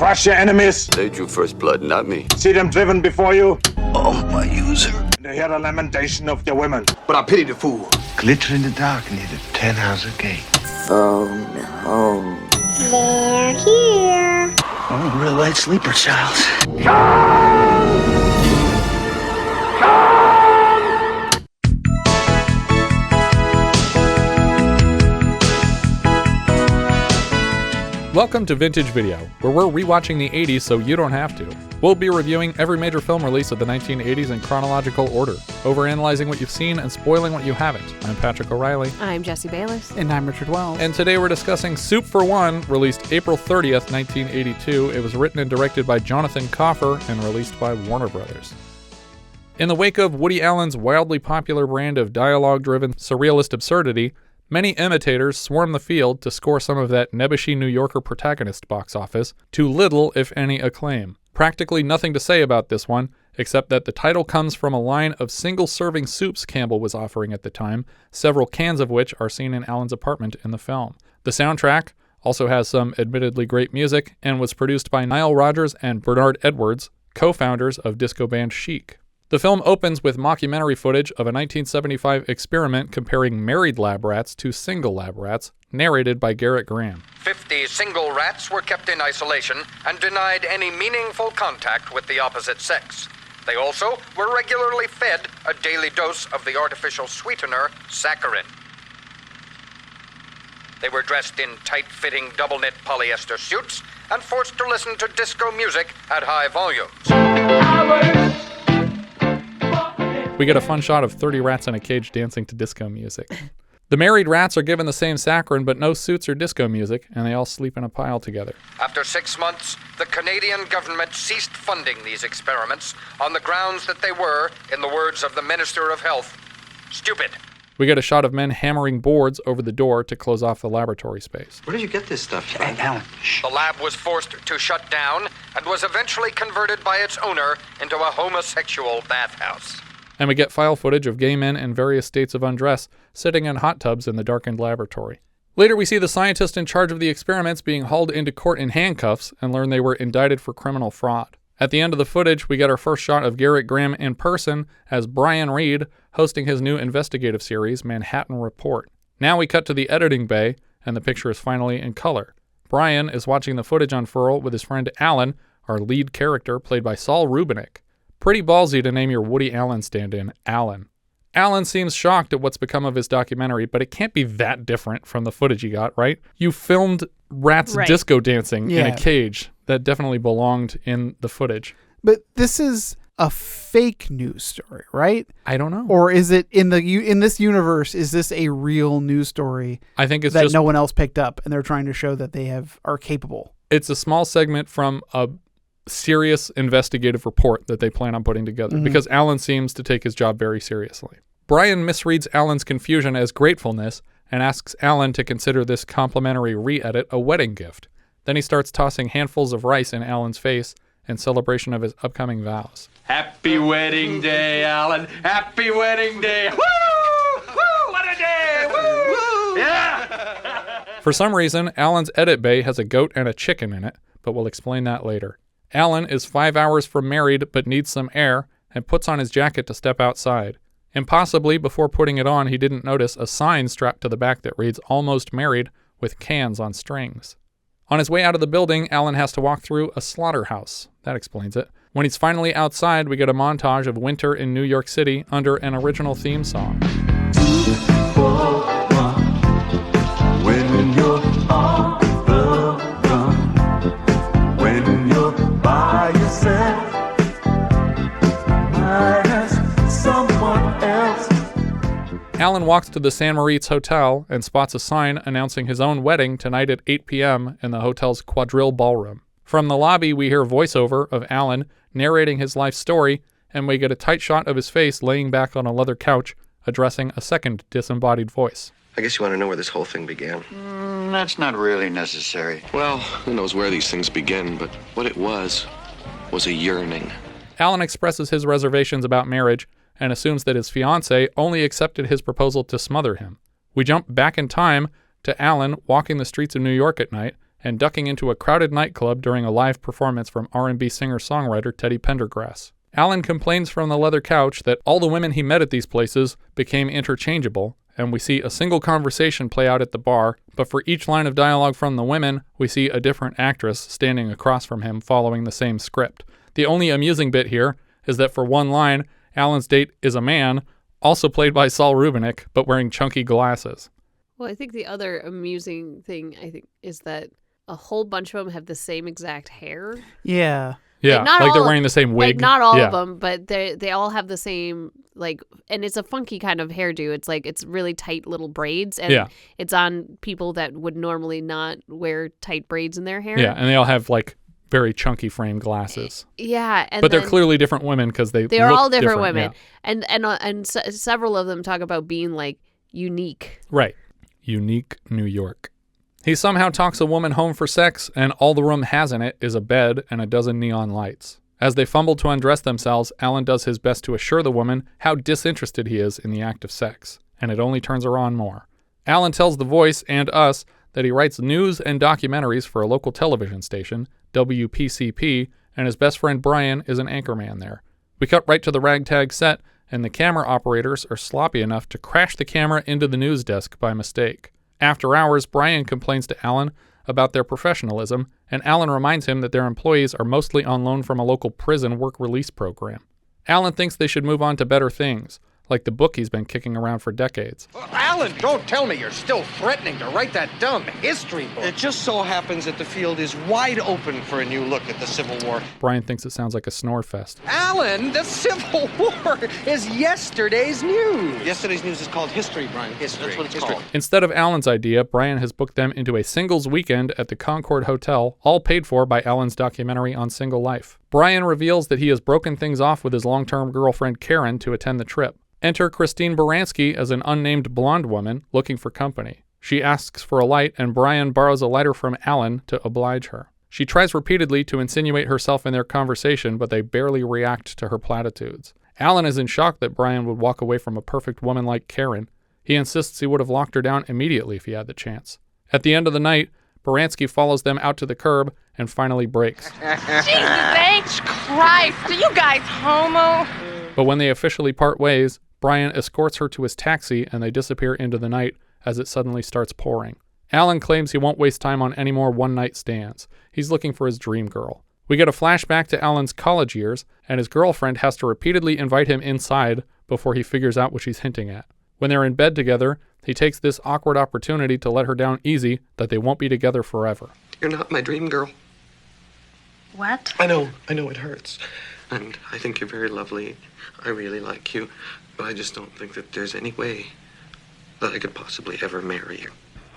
crush your enemies. They drew first blood, not me. See them driven before you. Oh, my user. And hear the lamentation of your women. But I pity the fool. Glitter in the dark near the 10-house gate. Phone home. They're here. Oh, a real light sleeper, child. Welcome to Vintage Video, where we're rewatching the 80s so you don't have to. We'll be reviewing every major film release of the 1980s in chronological order, overanalyzing what you've seen and spoiling what you haven't. I'm Patrick O'Reilly. I'm Jesse Bayless. And I'm Richard Wells. And today we're discussing Soup for One, released April 30th, 1982. It was written and directed by Jonathan Kaufer and released by Warner Brothers. In the wake of Woody Allen's wildly popular brand of dialogue-driven surrealist absurdity, many imitators swarm the field to score some of that nebbishy New Yorker protagonist box office, to little, if any, acclaim. Practically nothing to say about this one, except that the title comes from a line of single-serving soups Campbell was offering at the time, several cans of which are seen in Allen's apartment in the film. The soundtrack also has some admittedly great music, and was produced by Nile Rodgers and Bernard Edwards, co-founders of disco band Chic. The film opens with mockumentary footage of a 1975 experiment comparing married lab rats to single lab rats, narrated by Gerrit Graham. 50 single rats were kept in isolation and denied any meaningful contact with the opposite sex. They also were regularly fed a daily dose of the artificial sweetener, saccharin. They were dressed in tight-fitting double-knit polyester suits and forced to listen to disco music at high volumes. We get a fun shot of 30 rats in a cage dancing to disco music. The married rats are given the same saccharin, but no suits or disco music, and they all sleep in a pile together. After 6 months, the Canadian government ceased funding these experiments on the grounds that they were, in the words of the Minister of Health, stupid. We get a shot of men hammering boards over the door to close off the laboratory space. Where did you get this stuff from? Alan. The lab was forced to shut down and was eventually converted by its owner into a homosexual bathhouse. And we get file footage of gay men in various states of undress sitting in hot tubs in the darkened laboratory. Later, we see the scientist in charge of the experiments being hauled into court in handcuffs and learn they were indicted for criminal fraud. At the end of the footage, we get our first shot of Gerrit Graham in person as Brian Reed hosting his new investigative series, Manhattan Report. Now we cut to the editing bay, and the picture is finally in color. Brian is watching the footage unfurl with his friend Allan, our lead character, played by Saul Rubinek. Pretty ballsy to name your Woody Allen stand-in Allan. Allan seems shocked at what's become of his documentary, but it can't be that different from the footage you got, right? You filmed rats disco dancing in a cage. That definitely belonged in the footage. But this is a fake news story, right? I don't know. Or is it in this universe? Is this a real news story? I think it's that just no one else picked up, and they're trying to show that they are capable. It's a small segment from a serious investigative report that they plan on putting together, because Allan seems to take his job very seriously. Brian misreads Allan's confusion as gratefulness and asks Allan to consider this complimentary re-edit a wedding gift. Then he starts tossing handfuls of rice in Allan's face in celebration of his upcoming vows. Happy wedding day, Allan. Happy wedding day. Woo! Woo! What a day! Woo! Woo! Yeah! For some reason, Allan's edit bay has a goat and a chicken in it, but we'll explain that later. Allan is 5 hours from married but needs some air and puts on his jacket to step outside. Impossibly, before putting it on, he didn't notice a sign strapped to the back that reads "Almost Married" with cans on strings. On his way out of the building, Allan has to walk through a slaughterhouse. That explains it. When he's finally outside, we get a montage of winter in New York City under an original theme song. 2, 4, 1. When you're on the run, when you're by yourself, minus someone else. Allan walks to the San Moritz Hotel and spots a sign announcing his own wedding tonight at 8 p.m. in the hotel's quadrille ballroom. From the lobby, we hear voiceover of Allan narrating his life story, and we get a tight shot of his face laying back on a leather couch, addressing a second disembodied voice. I guess you want to know where this whole thing began. That's not really necessary. Well, who knows where these things begin, but what it was a yearning. Allan expresses his reservations about marriage and assumes that his fiancée only accepted his proposal to smother him. We jump back in time to Allan walking the streets of New York at night and ducking into a crowded nightclub during a live performance from R&B singer-songwriter Teddy Pendergrass. Allan complains from the leather couch that all the women he met at these places became interchangeable, and we see a single conversation play out at the bar, but for each line of dialogue from the women, we see a different actress standing across from him following the same script. The only amusing bit here is that for one line, Allan's date is a man, also played by Saul Rubinek, but wearing chunky glasses. Well, I think the other amusing thing, is that a whole bunch of them have the same exact hair. Yeah. Yeah, like they're wearing the same wig. Like not all of them, but they all have the same, and it's a funky kind of hairdo. It's like, it's really tight little braids, and it's on people that would normally not wear tight braids in their hair. Yeah, and they all have like very chunky frame glasses. Yeah. But they're clearly different women because they're all different women. Yeah. And several of them talk about being like unique. Right. Unique New York. He somehow talks a woman home for sex, and all the room has in it is a bed and a dozen neon lights. As they fumble to undress themselves, Allan does his best to assure the woman how disinterested he is in the act of sex, and it only turns her on more. Allan tells The Voice and us that he writes news and documentaries for a local television station, WPCP, and his best friend Brian is an anchorman there. We cut right to the ragtag set, and the camera operators are sloppy enough to crash the camera into the news desk by mistake. After hours, Brian complains to Allan about their professionalism, and Allan reminds him that their employees are mostly on loan from a local prison work release program. Allan thinks they should move on to better things, like the book he's been kicking around for decades. Allan, don't tell me you're still threatening to write that dumb history book. It just so happens that the field is wide open for a new look at the Civil War. Brian thinks it sounds like a snore fest. Allan, the Civil War is yesterday's news. Yesterday's news is called history, Brian. History. That's what it's called. Instead of Allan's idea, Brian has booked them into a singles weekend at the Concord Hotel, all paid for by Allan's documentary on single life. Brian reveals that he has broken things off with his long-term girlfriend Karen to attend the trip. Enter Christine Baranski as an unnamed blonde woman looking for company. She asks for a light, and Brian borrows a lighter from Allan to oblige her. She tries repeatedly to insinuate herself in their conversation, but they barely react to her platitudes. Allan is in shock that Brian would walk away from a perfect woman like Karen. He insists he would have locked her down immediately if he had the chance. At the end of the night, Baranski follows them out to the curb and finally breaks. Jesus H. Christ, are you guys homo? But when they officially part ways, Brian escorts her to his taxi and they disappear into the night as it suddenly starts pouring. Allan claims he won't waste time on any more one-night stands. He's looking for his dream girl. We get a flashback to Allan's college years, and his girlfriend has to repeatedly invite him inside before he figures out what she's hinting at. When they're in bed together, he takes this awkward opportunity to let her down easy that they won't be together forever. You're not my dream girl. What? I know it hurts. And I think you're very lovely. I really like you. But I just don't think that there's any way that I could possibly ever marry you.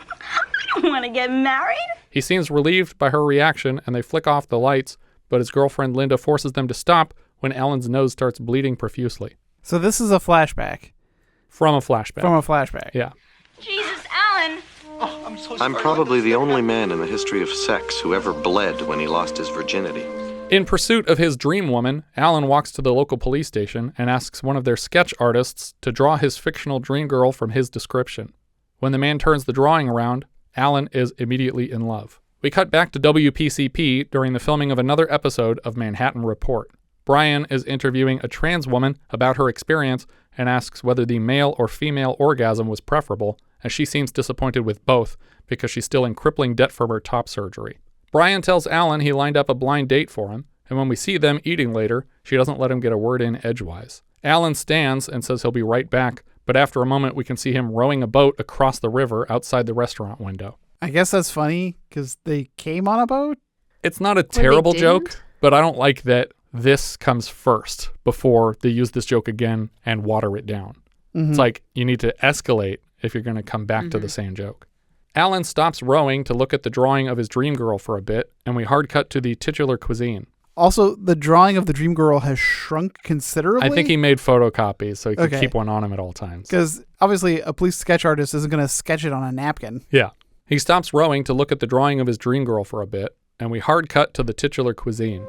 I don't want to get married. He seems relieved by her reaction, and they flick off the lights, but his girlfriend Linda forces them to stop when Allan's nose starts bleeding profusely. So this is a flashback. From a flashback. From a flashback. Yeah. Jesus, Allan. Oh, I'm so sorry. I'm probably the only man in the history of sex who ever bled when he lost his virginity. In pursuit of his dream woman, Allan walks to the local police station and asks one of their sketch artists to draw his fictional dream girl from his description. When the man turns the drawing around, Allan is immediately in love. We cut back to WPCP during the filming of another episode of Manhattan Report. Brian is interviewing a trans woman about her experience and asks whether the male or female orgasm was preferable, and she seems disappointed with both because she's still in crippling debt from her top surgery. Brian tells Allan he lined up a blind date for him, and when we see them eating later, she doesn't let him get a word in edgewise. Allan stands and says he'll be right back, but after a moment we can see him rowing a boat across the river outside the restaurant window. I guess that's funny, because they came on a boat? It's not a terrible joke, but I don't like that this comes first before they use this joke again and water it down. Mm-hmm. It's like you need to escalate if you're going to come back to the same joke. Allan stops rowing to look at the drawing of his dream girl for a bit, and we hard cut to the titular cuisine. Also, the drawing of the dream girl has shrunk considerably. I think he made photocopies so he could keep one on him at all times. Because obviously a police sketch artist isn't going to sketch it on a napkin. Yeah. He stops rowing to look at the drawing of his dream girl for a bit, and we hard cut to the titular cuisine.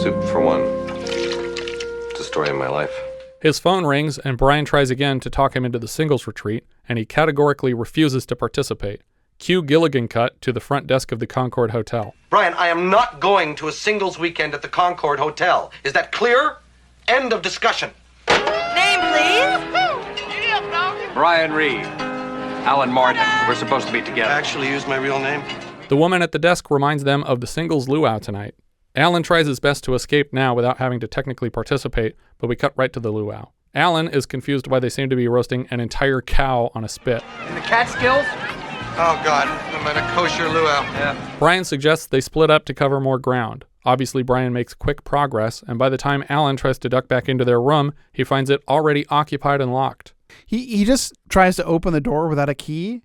Soup for one. It's the story of my life. His phone rings, and Brian tries again to talk him into the singles retreat, and he categorically refuses to participate. Cue Gilligan cut to the front desk of the Concord Hotel. Brian, I am not going to a singles weekend at the Concord Hotel. Is that clear? End of discussion. Name, please. Brian Reed. Alan Martin. We're supposed to be together. Actually use my real name. The woman at the desk reminds them of the singles luau tonight. Alan tries his best to escape now without having to technically participate, but we cut right to the luau. Alan is confused why they seem to be roasting an entire cow on a spit. In the Catskills? Oh, God. I'm at a kosher luau. Yeah. Brian suggests they split up to cover more ground. Obviously, Brian makes quick progress, and by the time Alan tries to duck back into their room, he finds it already occupied and locked. He just tries to open the door without a key.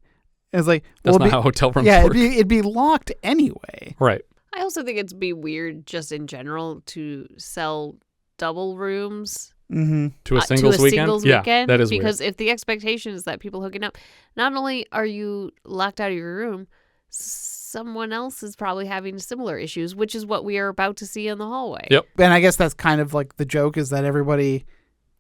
It's like, that's not how hotel rooms work. Yeah, it'd be locked anyway. Right. I also think it'd be weird just in general to sell double rooms to a singles weekend. Yeah, that is because weird. if the expectation is that people hooking up, not only are you locked out of your room, someone else is probably having similar issues, which is what we are about to see in the hallway. Yep. And I guess that's kind of like the joke is that everybody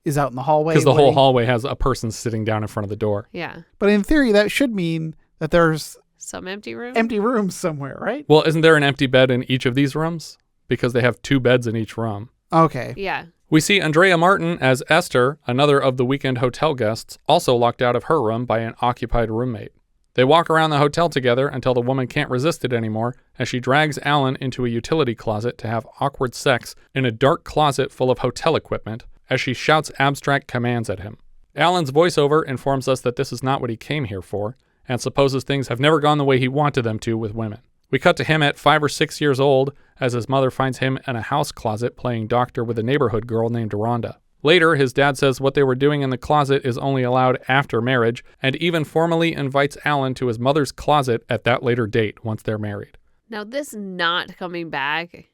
is out in the hallway. Because the whole hallway has a person sitting down in front of the door. Yeah. But in theory, that should mean that there's some empty rooms somewhere, right? Well, isn't there an empty bed in each of these rooms? Because they have 2 beds in each room. Okay. Yeah. We see Andrea Martin as Esther, another of the weekend hotel guests, also locked out of her room by an occupied roommate. They walk around the hotel together until the woman can't resist it anymore as she drags Allan into a utility closet to have awkward sex in a dark closet full of hotel equipment as she shouts abstract commands at him. Allan's voiceover informs us that this is not what he came here for and supposes things have never gone the way he wanted them to with women. We cut to him at 5 or 6 years old as his mother finds him in a house closet playing doctor with a neighborhood girl named Rhonda. Later, his dad says what they were doing in the closet is only allowed after marriage and even formally invites Allan to his mother's closet at that later date once they're married. Now, this not coming back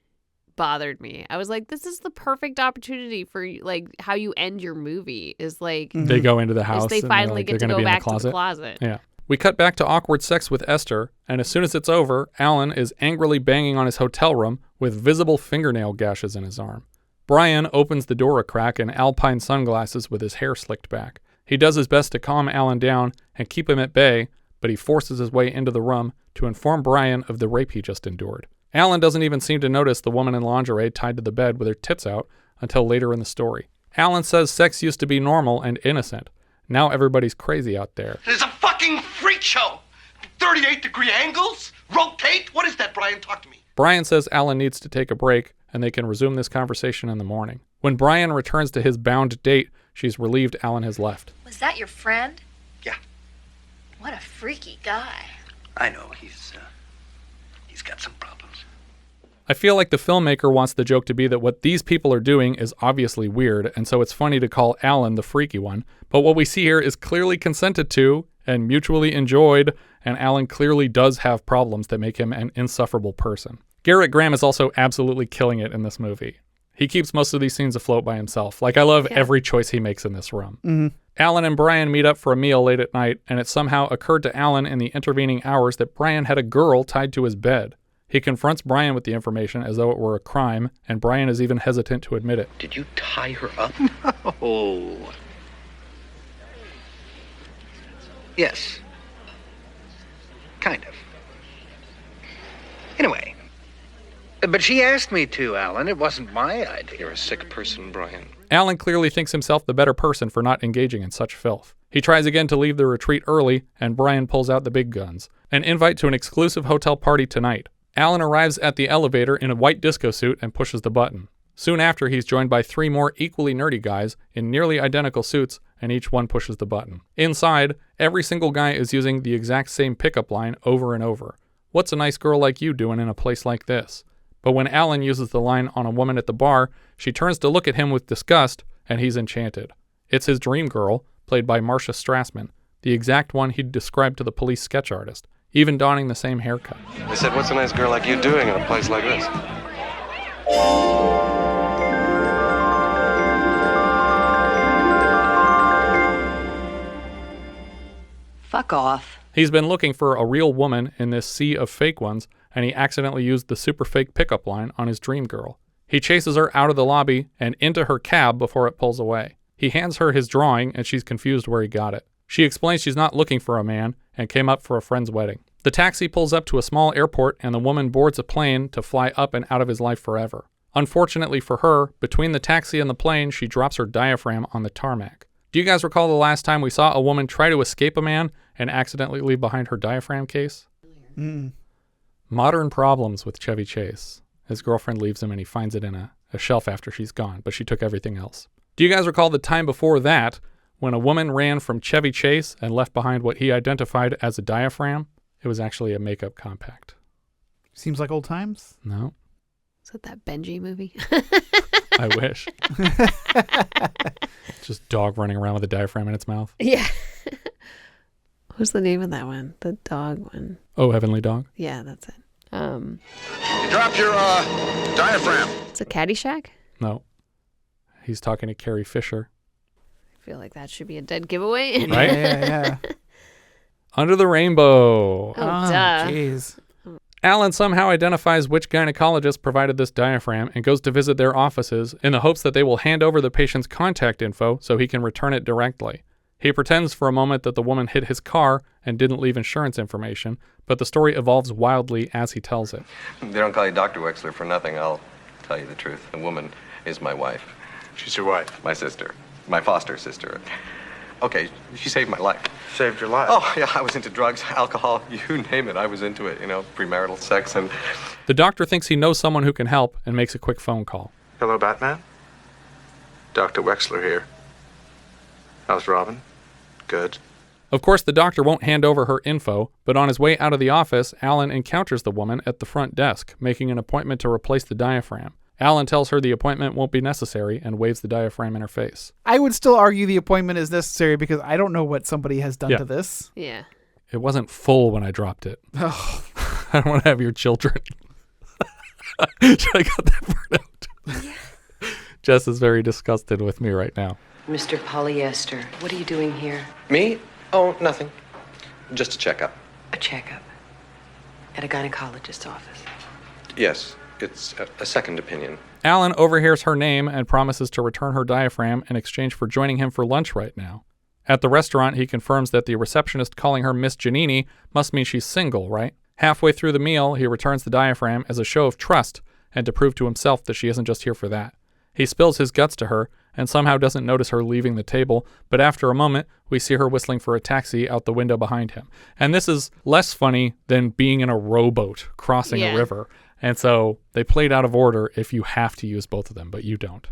bothered me. I was like, this is the perfect opportunity for like how you end your movie is like they go into the house. They finally get to go back to the closet. Yeah. We cut back to awkward sex with Esther, and as soon as it's over, Allan is angrily banging on his hotel room with visible fingernail gashes in his arm. Brian opens the door a crack in alpine sunglasses with his hair slicked back. He does his best to calm Allan down and keep him at bay, but he forces his way into the room to inform Brian of the rape he just endured. Allan doesn't even seem to notice the woman in lingerie tied to the bed with her tits out until later in the story. Allan says sex used to be normal and innocent. Now everybody's crazy out there. It's a fucking freak show! 38-degree angles? Rotate? What is that, Brian? Talk to me. Brian says Allan needs to take a break, and they can resume this conversation in the morning. When Brian returns to his bound date, she's relieved Allan has left. Was that your friend? Yeah. What a freaky guy. I know, he's got some problems. I feel like the filmmaker wants the joke to be that what these people are doing is obviously weird, and so it's funny to call Allan the freaky one. But what we see here is clearly consented to and mutually enjoyed, and Allan clearly does have problems that make him an insufferable person. Gerrit Graham is also absolutely killing it in this movie. He keeps most of these scenes afloat by himself. Like, I love every choice he makes in this room. Mm-hmm. Allan and Brian meet up for a meal late at night, and it somehow occurred to Allan in the intervening hours that Brian had a girl tied to his bed. He confronts Brian with the information as though it were a crime, and Brian is even hesitant to admit it. Did you tie her up? No. Yes. Kind of. Anyway. But she asked me to, Allan. It wasn't my idea. You're a sick person, Brian. Allan clearly thinks himself the better person for not engaging in such filth. He tries again to leave the retreat early, and Brian pulls out the big guns. An invite to an exclusive hotel party tonight. Allan arrives at the elevator in a white disco suit and pushes the button. Soon after, he's joined by 3 more equally nerdy guys in nearly identical suits, and each one pushes the button. Inside, every single guy is using the exact same pickup line over and over. What's a nice girl like you doing in a place like this? But when Allan uses the line on a woman at the bar, she turns to look at him with disgust, and he's enchanted. It's his dream girl, played by Marcia Strassman, the exact one he'd described to the police sketch artist, even donning the same haircut. They said, what's a nice girl like you doing in a place like this? Fuck off. He's been looking for a real woman in this sea of fake ones, and he accidentally used the super fake pickup line on his dream girl. He chases her out of the lobby and into her cab before it pulls away. He hands her his drawing, and she's confused where he got it. She explains she's not looking for a man and came up for a friend's wedding. The taxi pulls up to a small airport and the woman boards a plane to fly up and out of his life forever. Unfortunately for her, between the taxi and the plane, she drops her diaphragm on the tarmac. Do you guys recall the last time we saw a woman try to escape a man and accidentally leave behind her diaphragm case? Modern problems with Chevy Chase. His girlfriend leaves him and he finds it in a shelf after she's gone, but she took everything else. Do you guys recall the time before that when a woman ran from Chevy Chase and left behind what he identified as a diaphragm? It was actually a makeup compact. Seems like old times. No. Is that that Benji movie? I wish. Just dog running around with a diaphragm in its mouth. Yeah. What's the name of that one? The dog one. Oh, Heavenly Dog? Yeah, that's it. You dropped your diaphragm. It's a Caddyshack? No. He's talking to Carrie Fisher. I feel like that should be a dead giveaway. Right? Yeah. Under the Rainbow. Oh, duh. Jeez. Allan somehow identifies which gynecologist provided this diaphragm and goes to visit their offices in the hopes that they will hand over the patient's contact info so he can return it directly. He pretends for a moment that the woman hit his car and didn't leave insurance information, but the story evolves wildly as he tells it. They don't call you Dr. Wexler for nothing. I'll tell you the truth. The woman is my wife. She's your wife? My sister. My foster sister. Okay, she saved my life. Saved your life? Oh, yeah, I was into drugs, alcohol, you name it. I was into it, premarital sex and... The doctor thinks he knows someone who can help and makes a quick phone call. Hello, Batman? Dr. Wexler here. How's Robin? Good. Of course, the doctor won't hand over her info, but on his way out of the office, Allan encounters the woman at the front desk, making an appointment to replace the diaphragm. Allan tells her the appointment won't be necessary and waves the diaphragm in her face. I would still argue the appointment is necessary because I don't know what somebody has done to this. Yeah. It wasn't full when I dropped it. Oh. I don't want to have your children. Should I cut that part out? Yeah. Jess is very disgusted with me right now. Mr. Polyester, what are you doing here? Me? Oh, nothing. Just a checkup. A checkup. At a gynecologist's office. Yes, it's a second opinion. Allan overhears her name and promises to return her diaphragm in exchange for joining him for lunch right now. At the restaurant, he confirms that the receptionist calling her Miss Giannini must mean she's single, right? Halfway through the meal, he returns the diaphragm as a show of trust and to prove to himself that she isn't just here for that. He spills his guts to her and somehow doesn't notice her leaving the table, but after a moment, we see her whistling for a taxi out the window behind him. And this is less funny than being in a rowboat crossing a river. And so they played out of order if you have to use both of them, but you don't.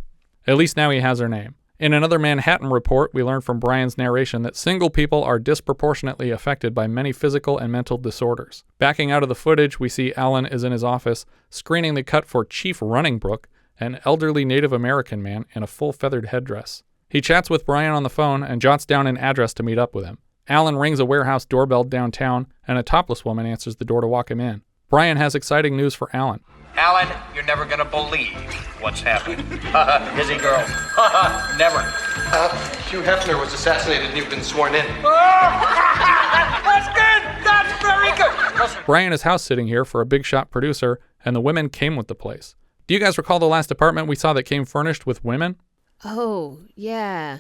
At least now he has her name. In another Manhattan report, we learn from Brian's narration that single people are disproportionately affected by many physical and mental disorders. Backing out of the footage, we see Allan is in his office, screening the cut for Chief Runningbrook, an elderly Native American man in a full feathered headdress. He chats with Brian on the phone and jots down an address to meet up with him. Allan rings a warehouse doorbell downtown, and a topless woman answers the door to walk him in. Brian has exciting news for Allan. Allan, you're never gonna believe what's happening. Busy girl. Never. Hugh Hefner was assassinated and you've been sworn in. That's good! That's very good! Brian is house sitting here for a big shot producer, and the women came with the place. Do you guys recall the last apartment we saw that came furnished with women? Oh, yeah.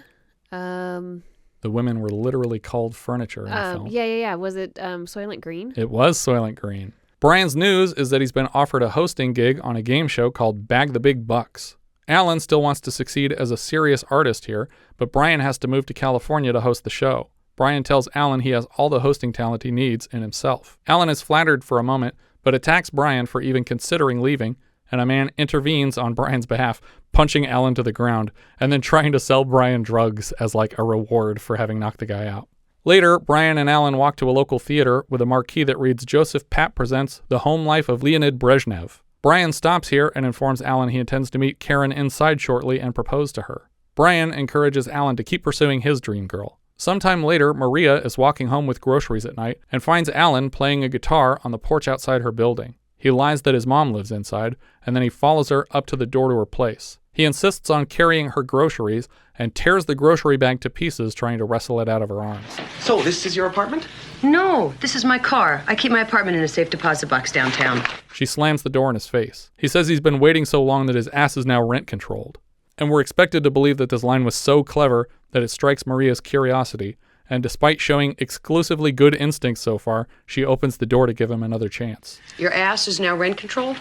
The women were literally called furniture in the film. Yeah. Was it Soylent Green? It was Soylent Green. Brian's news is that he's been offered a hosting gig on a game show called Bag the Big Bucks. Allan still wants to succeed as a serious artist here, but Brian has to move to California to host the show. Brian tells Allan he has all the hosting talent he needs in himself. Allan is flattered for a moment, but attacks Brian for even considering leaving, and a man intervenes on Brian's behalf, punching Allan to the ground, and then trying to sell Brian drugs as like a reward for having knocked the guy out. Later, Brian and Allan walk to a local theater with a marquee that reads Joseph Papp presents The Home Life of Leonid Brezhnev. Brian stops here and informs Allan he intends to meet Karen inside shortly and propose to her. Brian encourages Allan to keep pursuing his dream girl. Sometime later, Maria is walking home with groceries at night and finds Allan playing a guitar on the porch outside her building. He lies that his mom lives inside, and then he follows her up to the door to her place. He insists on carrying her groceries and tears the grocery bag to pieces, trying to wrestle it out of her arms. So, this is your apartment? No, this is my car. I keep my apartment in a safe deposit box downtown. She slams the door in his face. He says he's been waiting so long that his ass is now rent-controlled. And we're expected to believe that this line was so clever that it strikes Maria's curiosity, and despite showing exclusively good instincts so far, she opens the door to give him another chance. Your ass is now rent controlled?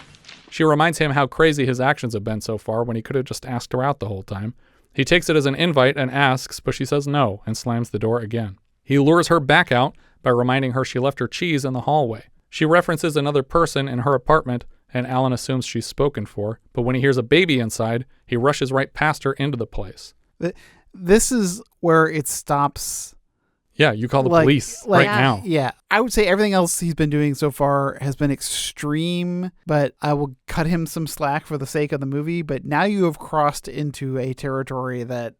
She reminds him how crazy his actions have been so far when he could have just asked her out the whole time. He takes it as an invite and asks, but she says no and slams the door again. He lures her back out by reminding her she left her cheese in the hallway. She references another person in her apartment, and Allan assumes she's spoken for, but when he hears a baby inside, he rushes right past her into the place. This is where it stops. Yeah, you call the police right now. Yeah, I would say everything else he's been doing so far has been extreme, but I will cut him some slack for the sake of the movie. But now you have crossed into a territory that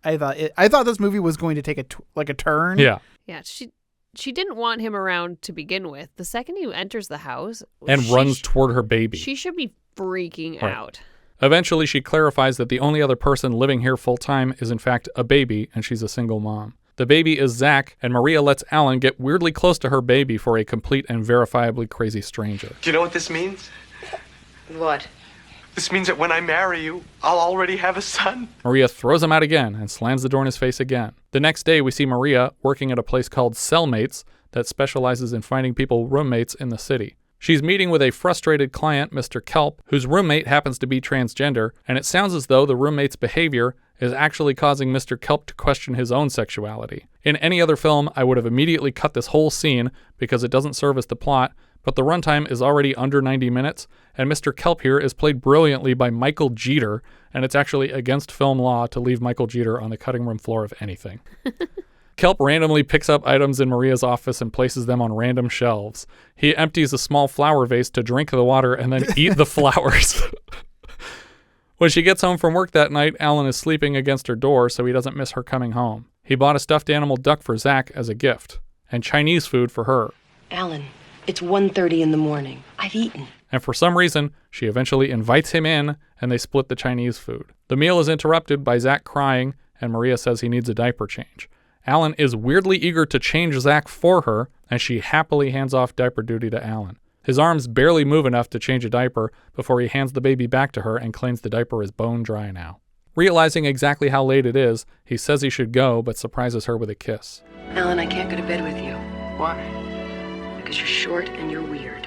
I thought this movie was going to take a turn. Yeah. Yeah, she didn't want him around to begin with. The second he enters the house and runs toward her baby. She should be freaking out. Eventually, she clarifies that the only other person living here full-time is in fact a baby, and she's a single mom. The baby is Zach, and Maria lets Allan get weirdly close to her baby for a complete and verifiably crazy stranger. Do you know what this means? What? This means that when I marry you, I'll already have a son. Maria throws him out again and slams the door in his face again. The next day, we see Maria working at a place called Cellmates that specializes in finding people roommates in the city. She's meeting with a frustrated client, Mr. Kelp, whose roommate happens to be transgender, and it sounds as though the roommate's behavior is actually causing Mr. Kelp to question his own sexuality. In any other film, I would have immediately cut this whole scene because it doesn't service the plot, but the runtime is already under 90 minutes, and Mr. Kelp here is played brilliantly by Michael Jeter, and it's actually against film law to leave Michael Jeter on the cutting room floor of anything. Kelp randomly picks up items in Maria's office and places them on random shelves. He empties a small flower vase to drink the water and then eat the flowers. When she gets home from work that night, Allan is sleeping against her door so he doesn't miss her coming home. He bought a stuffed animal duck for Zach as a gift, and Chinese food for her. Allan, it's 1:30 in the morning. I've eaten. And for some reason, she eventually invites him in, and they split the Chinese food. The meal is interrupted by Zach crying, and Maria says he needs a diaper change. Allan is weirdly eager to change Zach for her, and she happily hands off diaper duty to Allan. His arms barely move enough to change a diaper before he hands the baby back to her and claims the diaper is bone dry now. Realizing exactly how late it is, he says he should go, but surprises her with a kiss. Allan, I can't go to bed with you. Why? Because you're short and you're weird.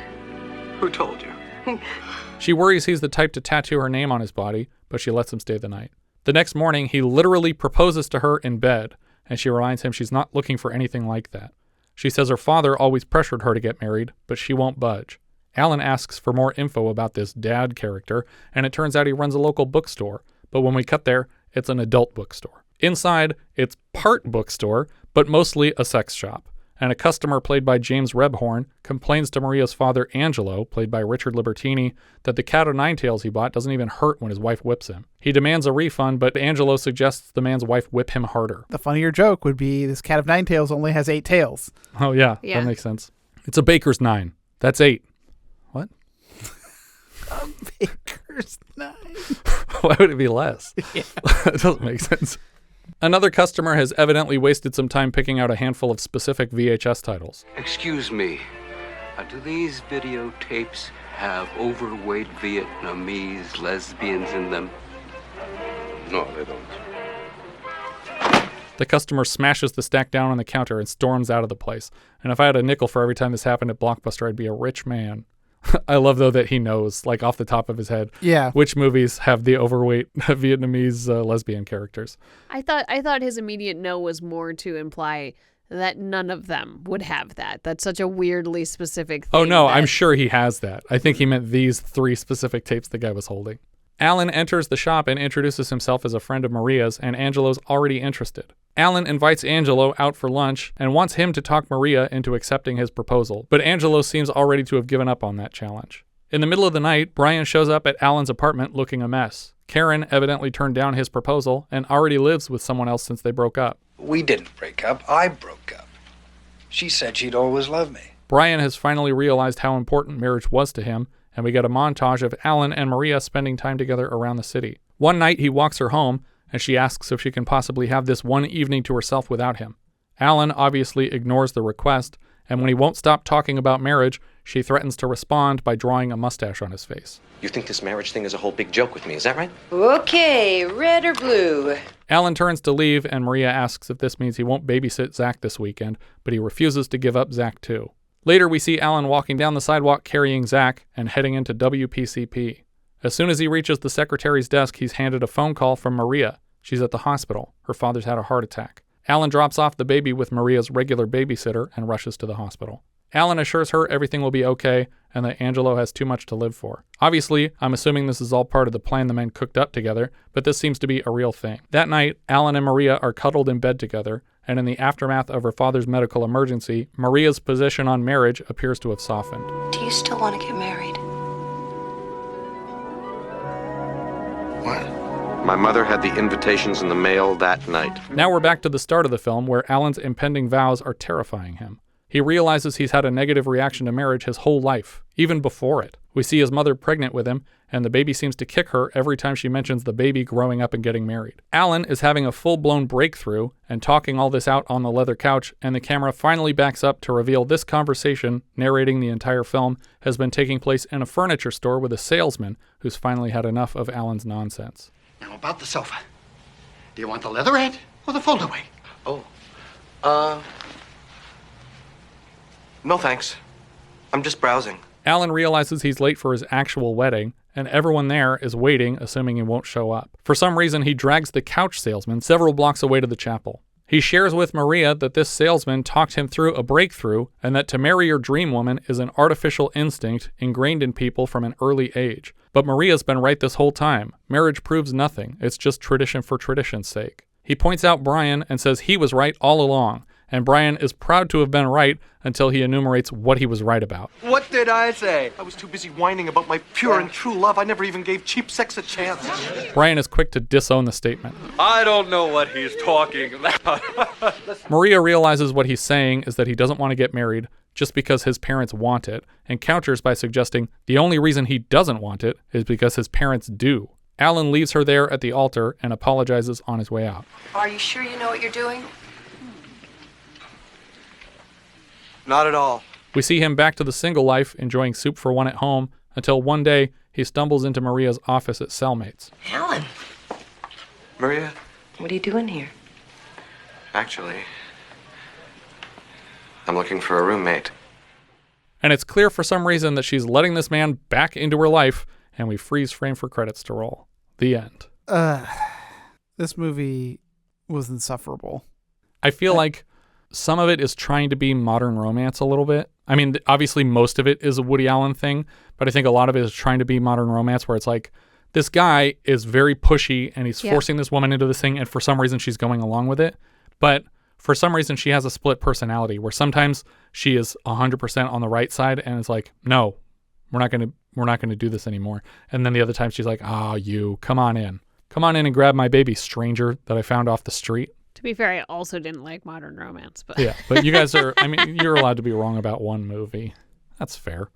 Who told you? She worries he's the type to tattoo her name on his body, but she lets him stay the night. The next morning, he literally proposes to her in bed, and she reminds him she's not looking for anything like that. She says her father always pressured her to get married, but she won't budge. Allan asks for more info about this dad character, and it turns out he runs a local bookstore, but when we cut there, it's an adult bookstore. Inside, it's part bookstore, but mostly a sex shop. And a customer played by James Rebhorn complains to Maria's father, Angelo, played by Richard Libertini, that the cat o' nine tails he bought doesn't even hurt when his wife whips him. He demands a refund, but Angelo suggests the man's wife whip him harder. The funnier joke would be this cat of nine tails only has 8 tails. Oh, yeah, that makes sense. It's a baker's 9. That's 8. What? A baker's 9. Why would it be less? Yeah. That doesn't make sense. Another customer has evidently wasted some time picking out a handful of specific VHS titles. Excuse me, do these videotapes have overweight Vietnamese lesbians in them? No, they don't. The customer smashes the stack down on the counter and storms out of the place. And if I had a nickel for every time this happened at Blockbuster, I'd be a rich man. I love, though, that he knows, like off the top of his head, which movies have the overweight Vietnamese lesbian characters. I thought his immediate no was more to imply that none of them would have that. That's such a weirdly specific thing. Oh, no, I'm sure he has that. I think he meant these 3 specific tapes the guy was holding. Allan enters the shop and introduces himself as a friend of Maria's, and Angelo's already interested. Allan invites Angelo out for lunch and wants him to talk Maria into accepting his proposal, but Angelo seems already to have given up on that challenge. In the middle of the night, Brian shows up at Allan's apartment looking a mess. Karen evidently turned down his proposal and already lives with someone else since they broke up. We didn't break up. I broke up. She said she'd always love me. Brian has finally realized how important marriage was to him, and we get a montage of Allan and Maria spending time together around the city. One night, he walks her home, and she asks if she can possibly have this one evening to herself without him. Allan obviously ignores the request, And when he won't stop talking about marriage, she threatens to respond by drawing a mustache on his face. You think this marriage thing is a whole big joke with me, is that right? Okay, red or blue? Allan turns to leave, and Maria asks if this means he won't babysit Zach this weekend, but he refuses to give up Zach too. Later, we see Allan walking down the sidewalk carrying Zach and heading into WPCP. As soon as he reaches the secretary's desk, he's handed a phone call from Maria. She's at the hospital. Her father's had a heart attack. Allan drops off the baby with Maria's regular babysitter and rushes to the hospital. Allan assures her everything will be okay and that Angelo has too much to live for. Obviously, I'm assuming this is all part of the plan the men cooked up together, but this seems to be a real thing. That night, Allan and Maria are cuddled in bed together, and in the aftermath of her father's medical emergency, Maria's position on marriage appears to have softened. Do you still want to get married? What? My mother had the invitations in the mail that night. Now we're back to the start of the film where Allan's impending vows are terrifying him. He realizes he's had a negative reaction to marriage his whole life, even before it. We see his mother pregnant with him, and the baby seems to kick her every time she mentions the baby growing up and getting married. Allan is having a full-blown breakthrough and talking all this out on the leather couch, and the camera finally backs up to reveal this conversation, narrating the entire film, has been taking place in a furniture store with a salesman who's finally had enough of Allan's nonsense. Now about the sofa. Do you want the leatherette or the fold-away? No thanks. I'm just browsing. Allan realizes he's late for his actual wedding, and everyone there is waiting, assuming he won't show up. For some reason, he drags the couch salesman several blocks away to the chapel. He shares with Maria that this salesman talked him through a breakthrough and that to marry your dream woman is an artificial instinct ingrained in people from an early age. But Maria's been right this whole time. Marriage proves nothing. It's just tradition for tradition's sake. He points out Brian and says he was right all along, and Brian is proud to have been right until he enumerates what he was right about. What did I say? I was too busy whining about my pure and true love. I never even gave cheap sex a chance. Brian is quick to disown the statement. I don't know what he's talking about. Maria realizes what he's saying is that he doesn't want to get married just because his parents want it, and counters by suggesting the only reason he doesn't want it is because his parents do. Allan leaves her there at the altar and apologizes on his way out. Are you sure you know what you're doing? Not at all. We see him back to the single life, enjoying soup for one at home, until one day he stumbles into Maria's office at Cellmates. Allan. Maria? What are you doing here? Actually, I'm looking for a roommate. And it's clear for some reason that she's letting this man back into her life, and we freeze frame for credits to roll. The end. This movie was insufferable. I feel like some of it is trying to be modern romance a little bit. I mean, obviously most of it is a Woody Allen thing, but I think a lot of it is trying to be modern romance where it's like, this guy is very pushy and he's forcing this woman into this thing, and for some reason she's going along with it. But for some reason she has a split personality where sometimes she is 100% on the right side and it's like, no, we're not going to do this anymore. And then the other time she's like, you come on in and grab my baby, stranger that I found off the street. To be fair, I also didn't like modern romance, but yeah, but you guys are, I mean, you're allowed to be wrong about one movie. That's fair.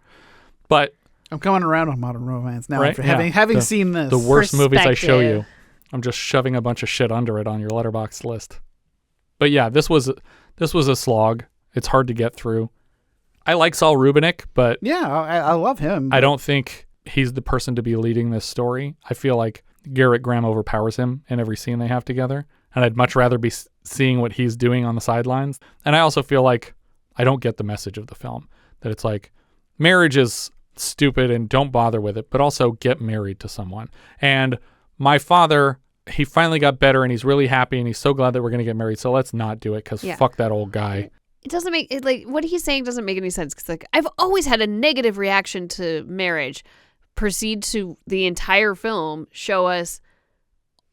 But I'm coming around on modern romance now, right? after having seen this. The worst movies I show you, I'm just shoving a bunch of shit under it on your Letterboxd list. But yeah, this was a slog. It's hard to get through. I like Saul Rubinek, but yeah, I love him. I don't think he's the person to be leading this story. I feel like Gerrit Graham overpowers him in every scene they have together. And I'd much rather be seeing what he's doing on the sidelines. And I also feel like I don't get the message of the film. That it's like, marriage is stupid and don't bother with it, but also get married to someone. And my father, he finally got better and he's really happy and he's so glad that we're going to get married. So let's not do it because fuck that old guy. It doesn't make it, like, what he's saying doesn't make any sense. Because like, I've always had a negative reaction to marriage. Proceed to the entire film show us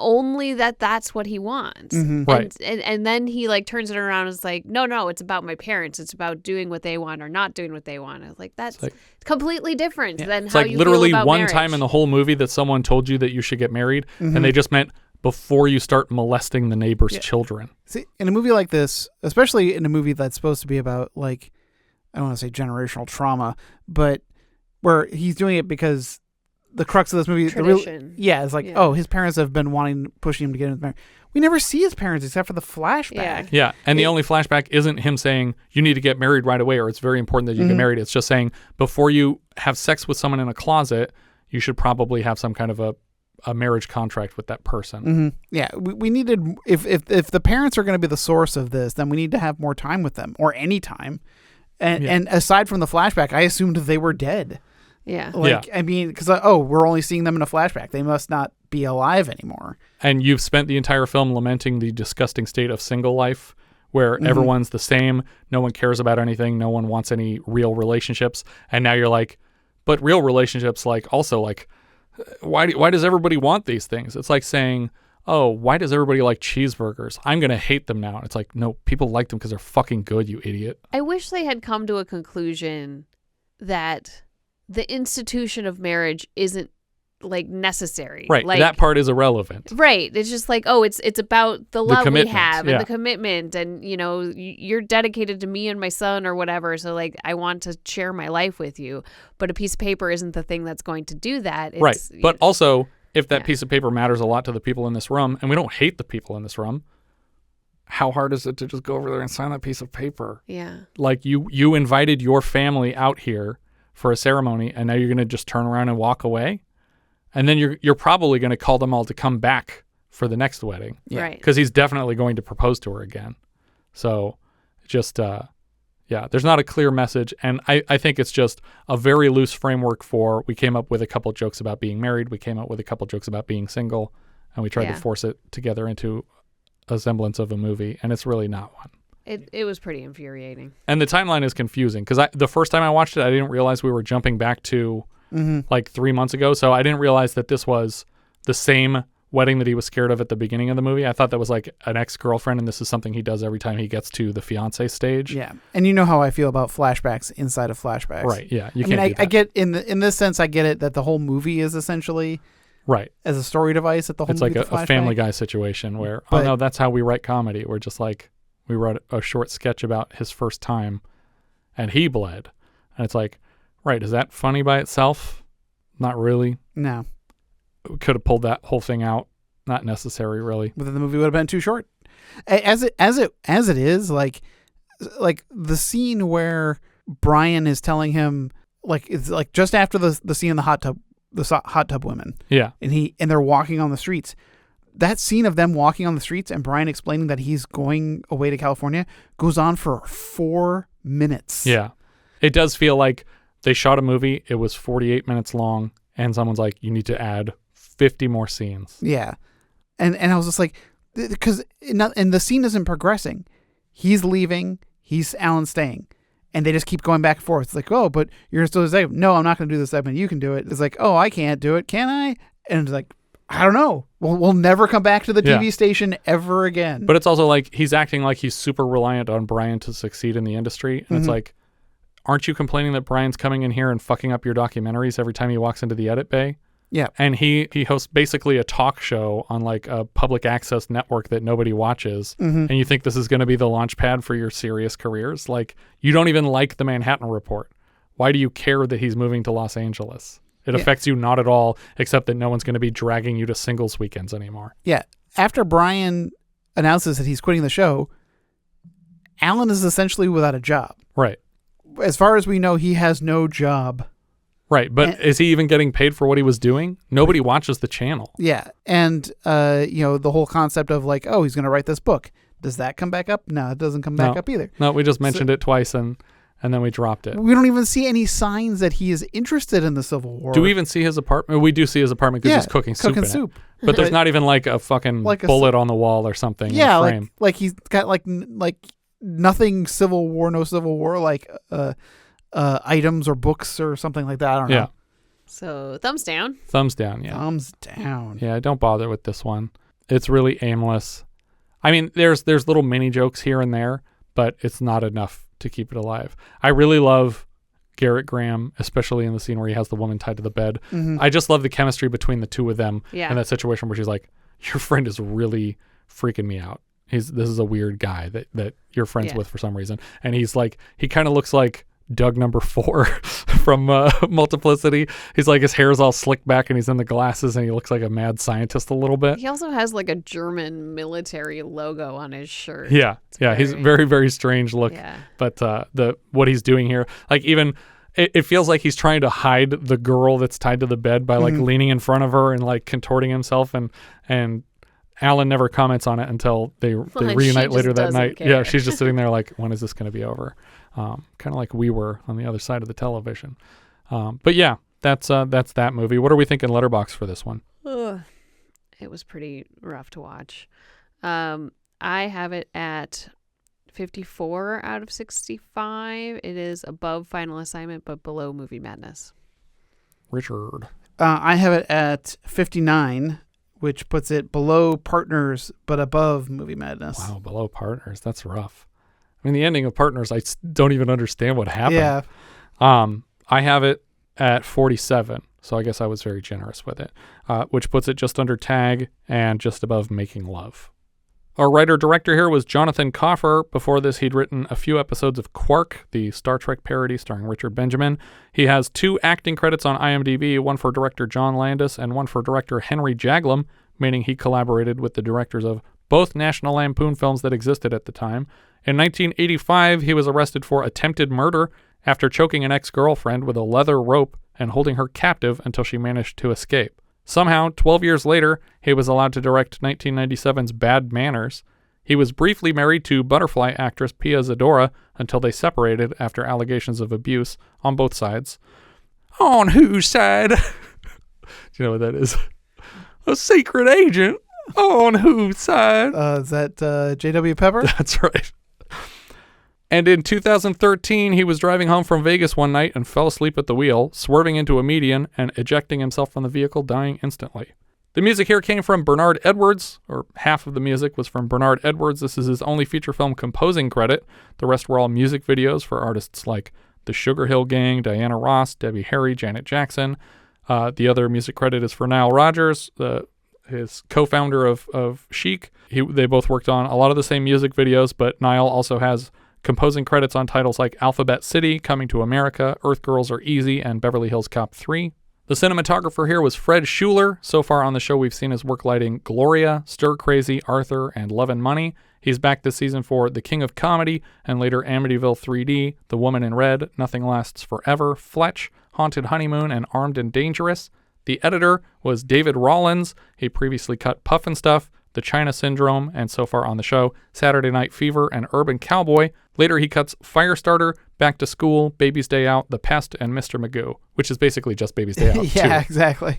only that's what he wants. Mm-hmm. Right. And then he like turns it around and is like, no, it's about my parents. It's about doing what they want or not doing what they want. I was like, that's completely different than it's how like you literally feel about one marriage. time in the whole movie that someone told you that you should get married, and they just meant before you start molesting the neighbor's children. See, in a movie like this, especially in a movie that's supposed to be about, like, I don't want to say generational trauma, but where he's doing it because the crux of this movie, tradition. it's like, his parents have been pushing him to get into marriage. we never see his parents except for the flashback. Yeah, and the only flashback isn't him saying you need to get married right away or it's very important that you get married. It's just saying before you have sex with someone in a closet, you should probably have some kind of a marriage contract with that person. Yeah, we needed, if the parents are going to be the source of this, then we need to have more time with them or any time. And aside from the flashback, I assumed they were dead. Yeah. I mean, because, we're only seeing them in a flashback. They must not be alive anymore. And you've spent the entire film lamenting the disgusting state of single life where everyone's the same. No one cares about anything. No one wants any real relationships. And now you're like, but real relationships, like, also, like, why does everybody want these things? It's like saying, oh, why does everybody like cheeseburgers? I'm going to hate them now. And it's like, no, people like them because they're fucking good, you idiot. I wish they had come to a conclusion that the institution of marriage isn't like necessary. Right. Like, that part is irrelevant. Right. It's just like, oh, it's about the love we have and yeah. the commitment, and you're dedicated to me and my son or whatever. So like, I want to share my life with you, but a piece of paper isn't the thing that's going to do that. It's, right. But also, if that piece of paper matters a lot to the people in this room, and we don't hate the people in this room, how hard is it to just go over there and sign that piece of paper? Yeah. Like you invited your family out here for a ceremony, and now you're going to just turn around and walk away? And then you're probably going to call them all to come back for the next wedding. Yeah. Right. Because he's definitely going to propose to her again. So just, there's not a clear message. And I think it's just a very loose framework for, we came up with a couple jokes about being married. We came up with a couple jokes about being single. And we tried to force it together into a semblance of a movie. And it's really not one. It was pretty infuriating. And the timeline is confusing. Because the first time I watched it, I didn't realize we were jumping back to like 3 months ago. So I didn't realize that this was the same wedding that he was scared of at the beginning of the movie. I thought that was like an ex-girlfriend, and this is something he does every time he gets to the fiance stage. Yeah. And you know how I feel about flashbacks inside of flashbacks. Right. Yeah. I get in this sense, I get it that the whole movie is essentially right as a story device. That the whole it's movie like a Family Guy situation where, oh no, that's how we write comedy. We're just like, we wrote a short sketch about his first time and he bled. And it's like, right, is that funny by itself? Not really. No. We could have pulled that whole thing out. Not necessary, really. But then the movie would have been too short. As it is, like the scene where Brian is telling him, like, it's like just after the scene in the hot tub women. Yeah. And they're walking on the streets. That scene of them walking on the streets and Brian explaining that he's going away to California goes on for 4 minutes. Yeah. It does feel like they shot a movie, it was 48 minutes long, and someone's like, you need to add 50 more scenes. Yeah. And I was just like, because and the scene isn't progressing. He's leaving, Allan staying. And they just keep going back and forth. It's like, oh, but you're still the segment. No, I'm not going to do the segment. You can do it. It's like, oh, I can't do it. Can I? And it's like, I don't know. We'll never come back to the TV station ever again. But it's also like he's acting like he's super reliant on Brian to succeed in the industry. And it's like, aren't you complaining that Brian's coming in here and fucking up your documentaries every time he walks into the edit bay? Yeah. And he hosts basically a talk show on like a public access network that nobody watches. And you think this is going to be the launch pad for your serious careers? Like, you don't even like the Manhattan Report. Why do you care that he's moving to Los Angeles? It affects you not at all, except that no one's going to be dragging you to singles weekends anymore. Yeah. After Brian announces that he's quitting the show, Allan is essentially without a job. Right. As far as we know, he has no job. Right. But is he even getting paid for what he was doing? Nobody watches the channel. Yeah. And, the whole concept of like, oh, he's going to write this book. Does that come back up? No, it doesn't come back up either. No, we just mentioned it twice and then we dropped it. We don't even see any signs that he is interested in the Civil War. Do we even see his apartment? We do see his apartment because he's cooking soup in it. But there's not even like a fucking bullet on the wall or something. Yeah, in the frame. like he's got like nothing Civil War, no Civil War, like items or books or something like that. I don't know. Yeah. So thumbs down. Thumbs down, yeah. Thumbs down. Yeah, don't bother with this one. It's really aimless. I mean, there's little mini jokes here and there, but it's not enough to keep it alive. I really love Gerrit Graham, especially in the scene where he has the woman tied to the bed. I just love the chemistry between the two of them in that situation where she's like, your friend is really freaking me out. This is a weird guy that you're friends with for some reason. And he's like, he kind of looks like Doug number 4 from Multiplicity. He's like, his hair's all slicked back and he's in the glasses and he looks like a mad scientist a little bit. He also has like a German military logo on his shirt. Yeah. He's very, very strange look. Yeah. But what he's doing here, like even it feels like he's trying to hide the girl that's tied to the bed by like leaning in front of her and like contorting himself, and Allan never comments on it until they reunite later that night. Care. Yeah, she's just sitting there like, when is this going to be over? Kind of like we were on the other side of the television. But yeah, that's that movie. What are we thinking Letterboxd for this one? Ugh. It was pretty rough to watch. I have it at 54 out of 65. It is above Final Assignment, but below Movie Madness. Richard. I have it at 59, which puts it below Partners, but above Movie Madness. Wow, below Partners. That's rough. I mean, the ending of Partners, I don't even understand what happened. Yeah. I have it at 47, so I guess I was very generous with it, which puts it just under Tag and just above Making Love. Our writer-director here was Jonathan Kaufer. Before this, he'd written a few episodes of Quark, the Star Trek parody starring Richard Benjamin. He has 2 acting credits on IMDb, one for director John Landis and one for director Henry Jaglom, meaning he collaborated with the directors of both National Lampoon films that existed at the time. In 1985, he was arrested for attempted murder after choking an ex-girlfriend with a leather rope and holding her captive until she managed to escape. Somehow, 12 years later, he was allowed to direct 1997's Bad Manners. He was briefly married to Butterfly actress Pia Zadora until they separated after allegations of abuse on both sides. On whose side? Do you know what that is? A secret agent. On whose side? Is that J.W. Pepper? That's right. And in 2013, he was driving home from Vegas one night and fell asleep at the wheel, swerving into a median and ejecting himself from the vehicle, dying instantly. The music here came from Bernard Edwards, or half of the music was from Bernard Edwards. This is his only feature film composing credit. The rest were all music videos for artists like the Sugar Hill Gang, Diana Ross, Debbie Harry, Janet Jackson. The other music credit is for Nile Rodgers, his co-founder of Chic. They both worked on a lot of the same music videos, but Nile also has composing credits on titles like Alphabet City, Coming to America, Earth Girls Are Easy, and Beverly Hills Cop 3. The cinematographer here was Fred Schuler. So far on the show, we've seen his work lighting Gloria, Stir Crazy, Arthur, and Love and Money. He's back this season for The King of Comedy, and later Amityville 3D, The Woman in Red, Nothing Lasts Forever, Fletch, Haunted Honeymoon, and Armed and Dangerous. The editor was David Rollins. He previously cut Puff and Stuff, The China Syndrome, and so far on the show, Saturday Night Fever and Urban Cowboy. Later he cuts Firestarter, Back to School, Baby's Day Out, The Pest, and Mr. Magoo, which is basically just Baby's Day Out. Yeah, too. exactly.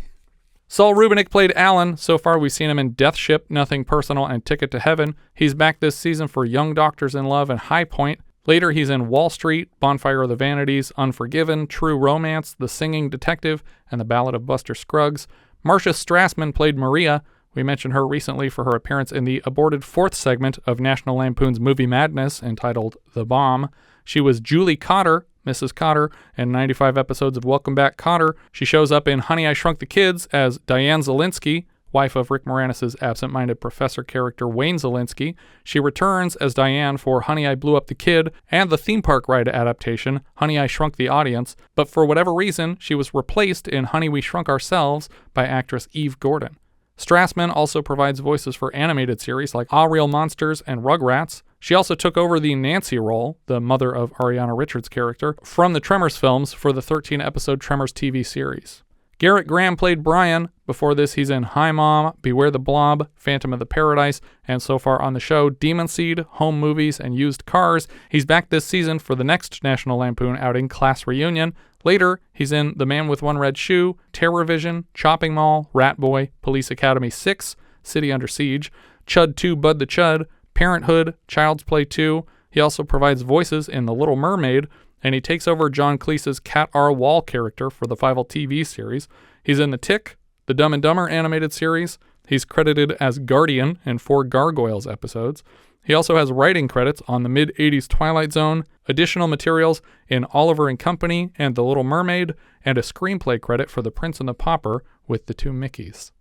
Saul Rubinek played Allan. So far we've seen him in Death Ship, Nothing Personal, and Ticket to Heaven. He's back this season for Young Doctors in Love and High Point. Later he's in Wall Street, Bonfire of the Vanities, Unforgiven, True Romance, The Singing Detective, and The Ballad of Buster Scruggs. Marcia Strassman played Maria. We mentioned her recently for her appearance in the aborted 4th segment of National Lampoon's Movie Madness entitled The Bomb. She was Julie Cotter, Mrs. Cotter, in 95 episodes of Welcome Back, Kotter. She shows up in Honey, I Shrunk the Kids as Diane Zelinsky, wife of Rick Moranis' absent-minded professor character Wayne Zelinsky. She returns as Diane for Honey, I Blew Up the Kid and the theme park ride adaptation, Honey, I Shrunk the Audience, but for whatever reason, she was replaced in Honey, We Shrunk Ourselves by actress Eve Gordon. Strassman also provides voices for animated series like Ah Real Monsters and Rugrats. She also took over the Nancy role, the mother of Ariana Richards' character, from the Tremors films for the 13-episode Tremors TV series. Gerrit Graham played Brian. Before this, he's in Hi Mom, Beware the Blob, Phantom of the Paradise, and so far on the show, Demon Seed, Home Movies, and Used Cars. He's back this season for the next National Lampoon outing, Class Reunion. Later, he's in The Man with One Red Shoe, Terror Vision, Chopping Mall, Rat Boy, Police Academy 6, City Under Siege, Chud 2 Bud the Chud, Parenthood, Child's Play 2. He also provides voices in The Little Mermaid, and he takes over John Cleese's Cat R. Wall character for the Fievel TV series. He's in The Tick, the Dumb and Dumber animated series. He's credited as Guardian in 4 Gargoyles episodes. He also has writing credits on the mid-80s Twilight Zone, additional materials in Oliver and Company and The Little Mermaid, and a screenplay credit for The Prince and the Pauper with the 2 Mickeys.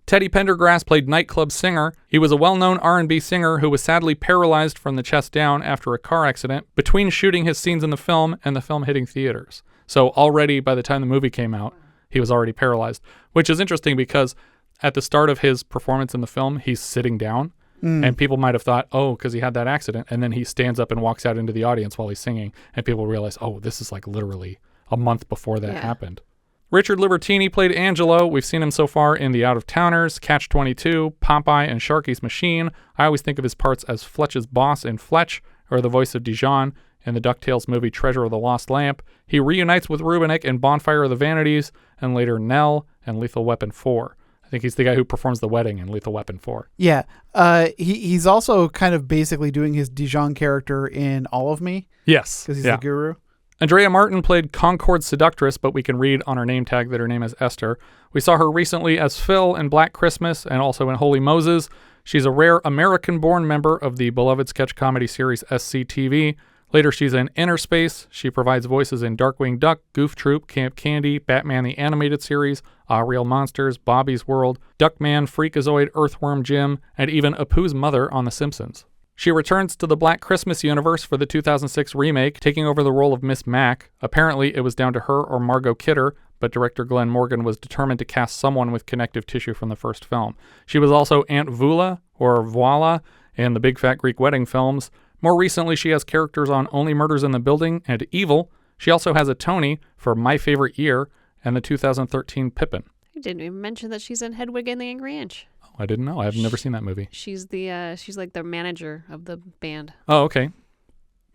Teddy Pendergrass played nightclub singer. He was a well-known R&B singer who was sadly paralyzed from the chest down after a car accident between shooting his scenes in the film and the film hitting theaters. So already by the time the movie came out, he was already paralyzed, which is interesting because at the start of his performance in the film, he's sitting down. And people might have thought, oh, because he had that accident. And then he stands up and walks out into the audience while he's singing. And people realize, oh, this is like literally a month before that happened. Richard Libertini played Angelo. We've seen him so far in The Out-of-Towners, Catch-22, Popeye, and Sharky's Machine. I always think of his parts as Fletch's boss in Fletch, or the voice of Dijon in the DuckTales movie Treasure of the Lost Lamp. He reunites with Rubinek in Bonfire of the Vanities, and later Nell and Lethal Weapon 4. I think he's the guy who performs the wedding in Lethal Weapon 4. Yeah. He's also kind of basically doing his Dijon character in All of Me. Yes. Because he's the guru. Andrea Martin played Concord Seductress, but we can read on her name tag that her name is Esther. We saw her recently as Phil in Black Christmas and also in Holy Moses. She's a rare American-born member of the beloved sketch comedy series SCTV. Later, she's in Inner Space. She provides voices in Darkwing Duck, Goof Troop, Camp Candy, Batman the Animated Series, Ah Real Monsters, Bobby's World, Duckman, Freakazoid, Earthworm Jim, and even Apu's mother on The Simpsons. She returns to the Black Christmas universe for the 2006 remake, taking over the role of Miss Mac. Apparently, it was down to her or Margot Kidder, but director Glenn Morgan was determined to cast someone with connective tissue from the first film. She was also Aunt Vula, or Voila, in the Big Fat Greek Wedding films. More recently, she has characters on Only Murders in the Building and Evil. She also has a Tony for My Favorite Year and the 2013 Pippin. I didn't even mention that she's in Hedwig and the Angry Inch. Oh, I didn't know. I've never seen that movie. She's she's like the manager of the band. Oh, okay.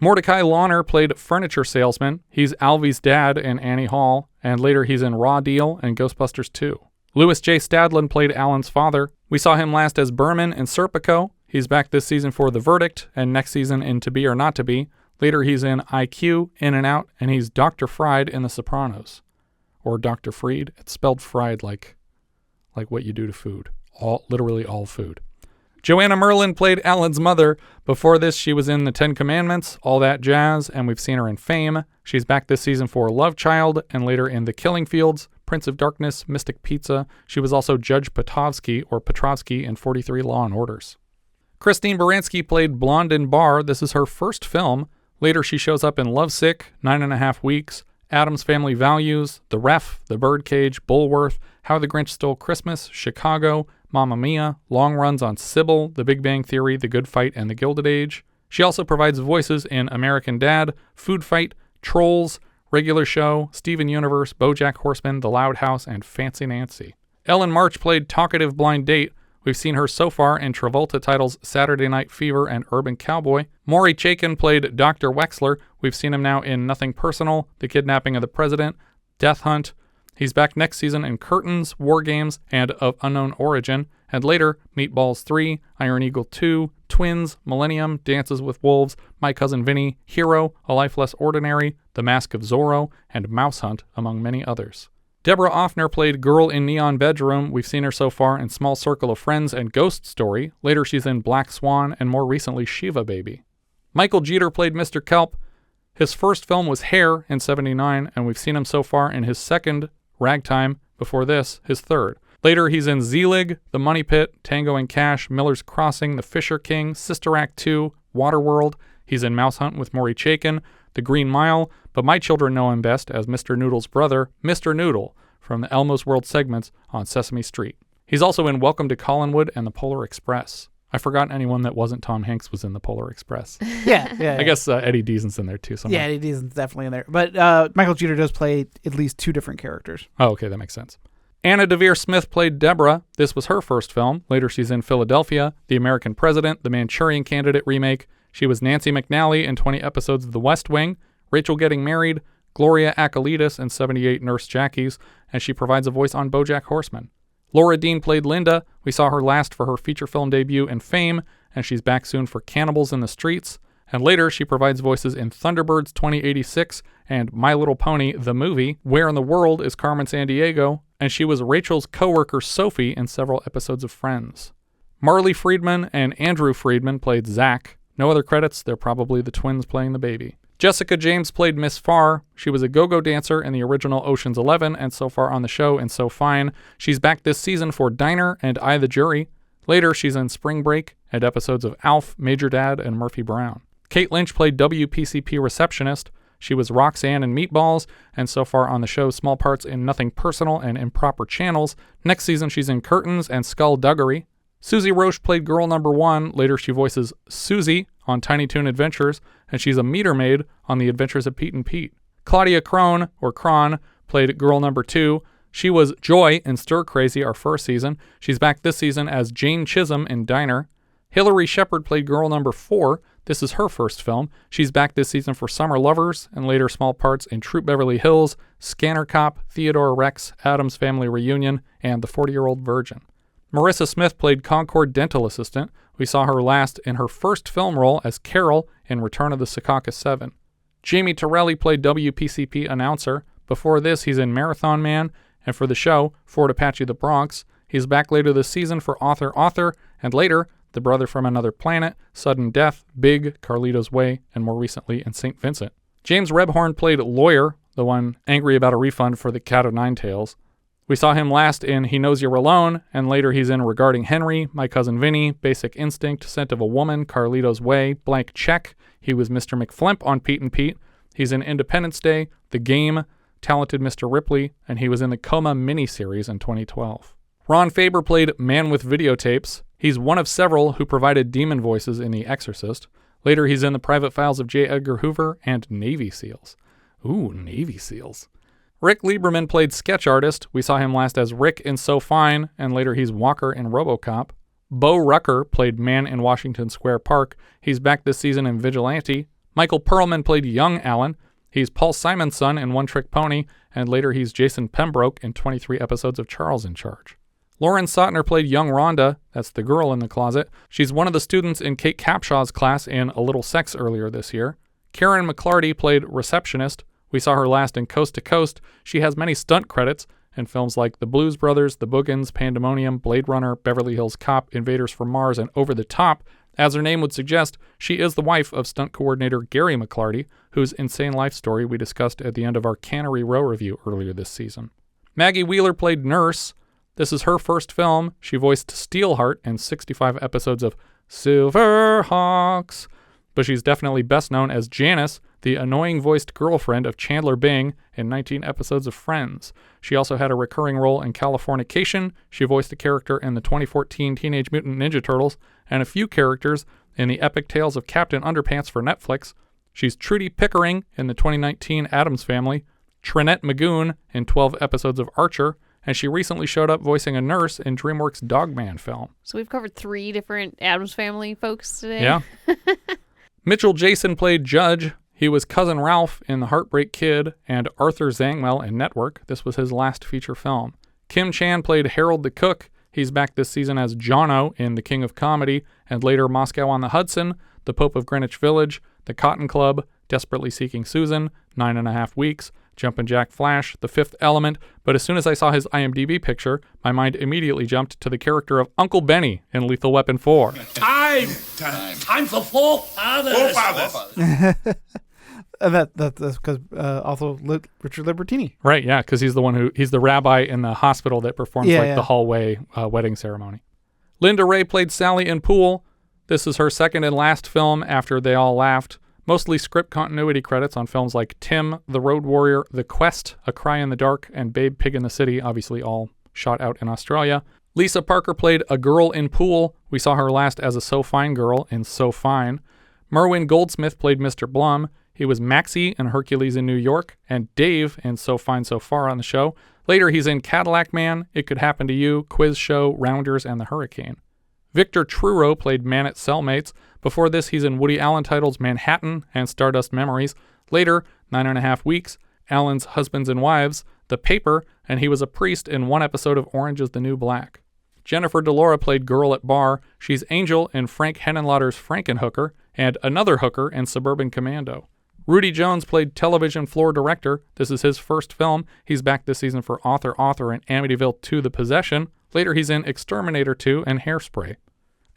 Mordecai Lawner played Furniture Salesman. He's Alvy's dad in Annie Hall, and later he's in Raw Deal and Ghostbusters 2. Louis J. Stadlen played Allan's father. We saw him last as Berman in Serpico. He's back this season for The Verdict, and next season in To Be or Not to Be. Later he's in IQ, In and Out, and he's Dr. Fried in The Sopranos. Or Dr. Fried. It's spelled fried like what you do to food. Literally all food. Joanna Merlin played Allan's mother. Before this, she was in The Ten Commandments, all that jazz, and we've seen her in Fame. She's back this season for Love Child, and later in The Killing Fields, Prince of Darkness, Mystic Pizza. She was also Judge Petrovsky in 43 Law and Orders. Christine Baranski played Blondin Barr. This is her first film. Later, she shows up in Lovesick, 9.5 Weeks, Addams Family Values, The Ref, The Birdcage, Bulworth, How the Grinch Stole Christmas, Chicago, Mamma Mia, long runs on Sybil, The Big Bang Theory, The Good Fight, and The Gilded Age. She also provides voices in American Dad, Food Fight, Trolls, Regular Show, Steven Universe, BoJack Horseman, The Loud House, and Fancy Nancy. Ellen March played Talkative Blind Date. We've seen her so far in Travolta titles Saturday Night Fever and Urban Cowboy. Maury Chaykin played Dr. Wexler. We've seen him now in Nothing Personal, The Kidnapping of the President, Death Hunt. He's back next season in Curtains, War Games, and Of Unknown Origin. And later, Meatballs 3, Iron Eagle 2, Twins, Millennium, Dances with Wolves, My Cousin Vinny, Hero, A Life Less Ordinary, The Mask of Zorro, and Mouse Hunt, among many others. Deborah Offner played Girl in Neon Bedroom. We've seen her so far in Small Circle of Friends and Ghost Story. Later she's in Black Swan and more recently Shiva Baby. Michael Jeter played Mr. Kelp. His first film was Hair in '79, and we've seen him so far in his second, Ragtime, before this, his third. Later he's in Zelig, The Money Pit, Tango and Cash, Miller's Crossing, The Fisher King, Sister Act 2, Waterworld. He's in Mouse Hunt with Maury Chaykin, The Green Mile, but my children know him best as Mr. Noodle's brother, Mr. Noodle, from the Elmo's World segments on Sesame Street. He's also in Welcome to Collinwood and The Polar Express. I forgot anyone that wasn't Tom Hanks was in The Polar Express. Yeah. I guess Eddie Deasen's in there too somewhere. Yeah, Eddie Deasen's definitely in there. But Michael Jeter does play at least two different characters. Oh, okay, that makes sense. Anna Devere Smith played Deborah. This was her first film. Later she's in Philadelphia, The American President, The Manchurian Candidate remake. She was Nancy McNally in 20 episodes of The West Wing, Rachel Getting Married, Gloria Akalitis in 78 Nurse Jackies, and she provides a voice on BoJack Horseman. Laura Dean played Linda. We saw her last for her feature film debut in Fame, and she's back soon for Cannibals in the Streets. And later, she provides voices in Thunderbirds 2086 and My Little Pony, the movie, Where in the World is Carmen Sandiego, and she was Rachel's coworker Sophie in several episodes of Friends. Marley Friedman and Andrew Friedman played Zach. No other credits, they're probably the twins playing the baby. Jessica James played Miss Farr. She was a go-go dancer in the original Ocean's 11 and so far on the show and So Fine. She's back this season for Diner and I, the Jury. Later, she's in Spring Break and episodes of Alf, Major Dad, and Murphy Brown. Kate Lynch played WPCP receptionist. She was Roxanne in Meatballs, and so far on the show, small parts in Nothing Personal and Improper Channels. Next season, she's in Curtains and Skullduggery. Susie Roche played girl number 1. Later, she voices Susie on Tiny Toon Adventures, and she's a meter maid on The Adventures of Pete and Pete. Claudia Crone, or Cron, played girl number 2. She was Joy in Stir Crazy, our first season. She's back this season as Jane Chisholm in Diner. Hilary Shepard played girl number 4. This is her first film. She's back this season for Summer Lovers, and later small parts in Troop Beverly Hills, Scanner Cop, Theodore Rex, Addams Family Reunion, and The 40-Year-Old Virgin. Marissa Smith played Concord dental assistant. We saw her last in her first film role as Carol in Return of the Secaucus 7. Jamie Torelli played WPCP announcer. Before this, he's in Marathon Man, and for the show, Fort Apache the Bronx. He's back later this season for Author, and later, The Brother from Another Planet, Sudden Death, Big, Carlito's Way, and more recently in St. Vincent. James Rebhorn played Lawyer, the one angry about a refund for The Cat of Nine Tails. We saw him last in He Knows You're Alone, and later he's in Regarding Henry, My Cousin Vinny, Basic Instinct, Scent of a Woman, Carlito's Way, Blank Check. He was Mr. McFlimp on Pete and Pete. He's in Independence Day, The Game, Talented Mr. Ripley, and he was in the Coma miniseries in 2012. Ron Faber played Man with Videotapes. He's one of several who provided demon voices in The Exorcist. Later he's in The Private Files of J. Edgar Hoover and Navy SEALs. Ooh, Navy SEALs. Rick Lieberman played sketch artist. We saw him last as Rick in So Fine, and later he's Walker in RoboCop. Bo Rucker played Man in Washington Square Park. He's back this season in Vigilante. Michael Perlman played young Allan. He's Paul Simon's son in One Trick Pony, and later he's Jason Pembroke in 23 episodes of Charles in Charge. Lauren Sotner played young Rhonda. That's the girl in the closet. She's one of the students in Kate Capshaw's class in A Little Sex earlier this year. Karen McClarty played receptionist. We saw her last in Coast to Coast. She has many stunt credits in films like The Blues Brothers, The Boogans, Pandemonium, Blade Runner, Beverly Hills Cop, Invaders from Mars, and Over the Top. As her name would suggest, she is the wife of stunt coordinator Gary McClarty, whose insane life story we discussed at the end of our Cannery Row review earlier this season. Maggie Wheeler played Nurse. This is her first film. She voiced Steelheart in 65 episodes of Silverhawks, but she's definitely best known as Janice, the annoying-voiced girlfriend of Chandler Bing in 19 episodes of Friends. She also had a recurring role in Californication. She voiced a character in the 2014 Teenage Mutant Ninja Turtles, and a few characters in the epic tales of Captain Underpants for Netflix. She's Trudy Pickering in the 2019 Addams Family, Trinette Magoon in 12 episodes of Archer, and she recently showed up voicing a nurse in DreamWorks' Dogman film. So we've covered 3 different Addams Family folks today. Yeah. Mitchell Jason played Judge. He was Cousin Ralph in The Heartbreak Kid and Arthur Zangwell in Network. This was his last feature film. Kim Chan played Harold the Cook. He's back this season as Jono in The King of Comedy, and later Moscow on the Hudson, The Pope of Greenwich Village, The Cotton Club, Desperately Seeking Susan, 9.5 Weeks, Jumpin' Jack Flash, The Fifth Element, but as soon as I saw his IMDb picture, my mind immediately jumped to the character of Uncle Benny in Lethal Weapon 4. Time for forefathers. That's because also Richard Libertini. Right, yeah, because he's the rabbi in the hospital that performs the hallway wedding ceremony. Linda Ray played Sally in Pool. This is her second and last film after They All Laughed. Mostly script continuity credits on films like Tim, The Road Warrior, The Quest, A Cry in the Dark, and Babe Pig in the City, obviously all shot out in Australia. Lisa Parker played a girl in Pool. We saw her last as a So Fine girl in So Fine. Merwin Goldsmith played Mr. Blum. He was Maxie in Hercules in New York, and Dave in So Fine So Far on the show. Later, he's in Cadillac Man, It Could Happen to You, Quiz Show, Rounders, and The Hurricane. Victor Truro played Man at Cellmates. Before this, he's in Woody Allen titles Manhattan and Stardust Memories. Later, 9.5 Weeks, Allen's Husbands and Wives, The Paper, and he was a priest in one episode of Orange is the New Black. Jennifer Delora played Girl at Bar. She's Angel in Frank Henenlotter's Frankenhooker, and another hooker in Suburban Commando. Rudy Jones played television floor director. This is his first film. He's back this season for Author in Amityville 2: The Possession. Later, he's in Exterminator 2 and Hairspray.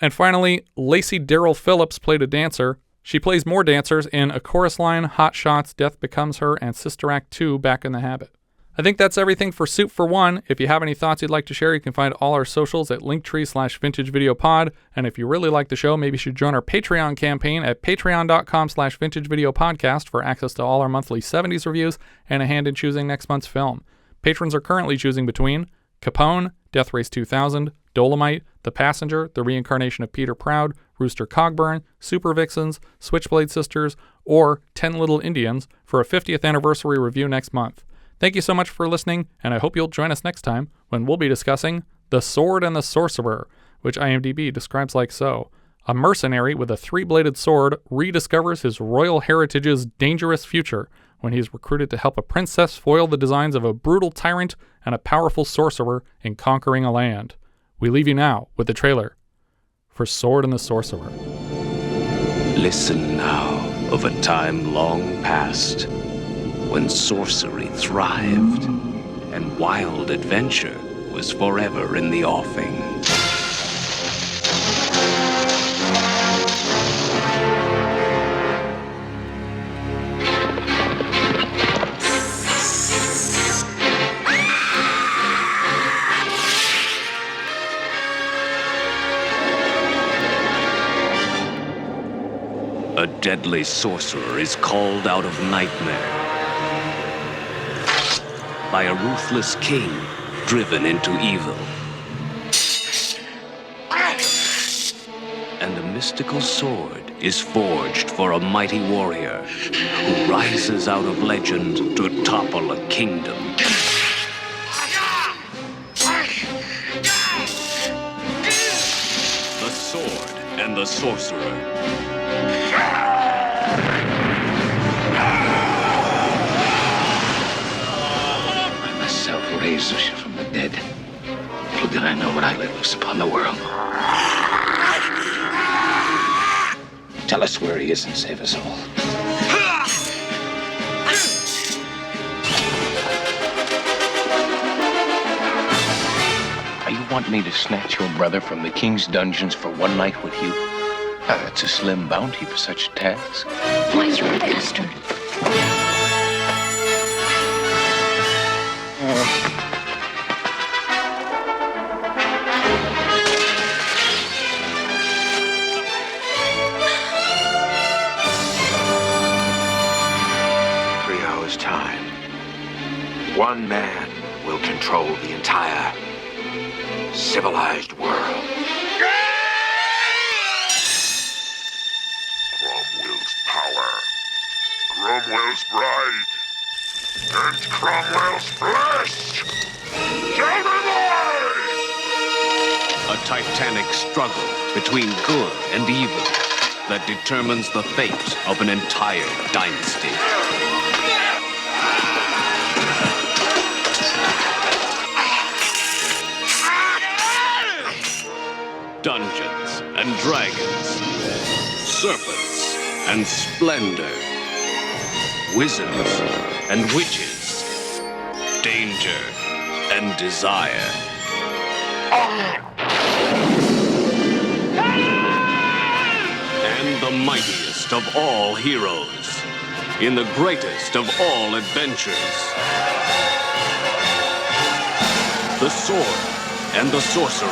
And finally, Lacey Darrell Phillips played a dancer. She plays more dancers in A Chorus Line, Hot Shots, Death Becomes Her, and Sister Act 2, Back in the Habit. I think that's everything for Soup for One. If you have any thoughts you'd like to share, you can find all our socials at linktree/vintagevideopod. And if you really like the show, maybe you should join our Patreon campaign at patreon.com/vintagevideopodcast for access to all our monthly 70s reviews and a hand in choosing next month's film. Patrons are currently choosing between Capone, Death Race 2000, Dolomite, The Passenger, The Reincarnation of Peter Proud, Rooster Cogburn, Super Vixens, Switchblade Sisters, or 10 Little Indians for a 50th anniversary review next month. Thank you so much for listening, and I hope you'll join us next time when we'll be discussing The Sword and the Sorcerer, which IMDb describes like so. A mercenary with a 3-bladed sword rediscovers his royal heritage's dangerous future when he's recruited to help a princess foil the designs of a brutal tyrant and a powerful sorcerer in conquering a land. We leave you now with the trailer for Sword and the Sorcerer. Listen now of a time long past, when sorcery thrived and wild adventure was forever in the offing. A deadly sorcerer is called out of nightmare by a ruthless king driven into evil. And a mystical sword is forged for a mighty warrior who rises out of legend to topple a kingdom. The Sword and the Sorcerer. Raise you from the dead. Little did I know what I let loose upon the world. Tell us where he is and save us all. You want me to snatch your brother from the king's dungeons for one night with you? That's a slim bounty for such a task. Wise bastard. 3 hours' time. One man will control the entire civilized world. Cromwell's power, Cromwell's pride, and Cromwell's flesh! Tell them why! A titanic struggle between good and evil that determines the fate of an entire dynasty. Dungeons and dragons, serpents and splendor, wizards and witches, danger and desire. And the mightiest of all heroes, in the greatest of all adventures, The Sword and the Sorcerer.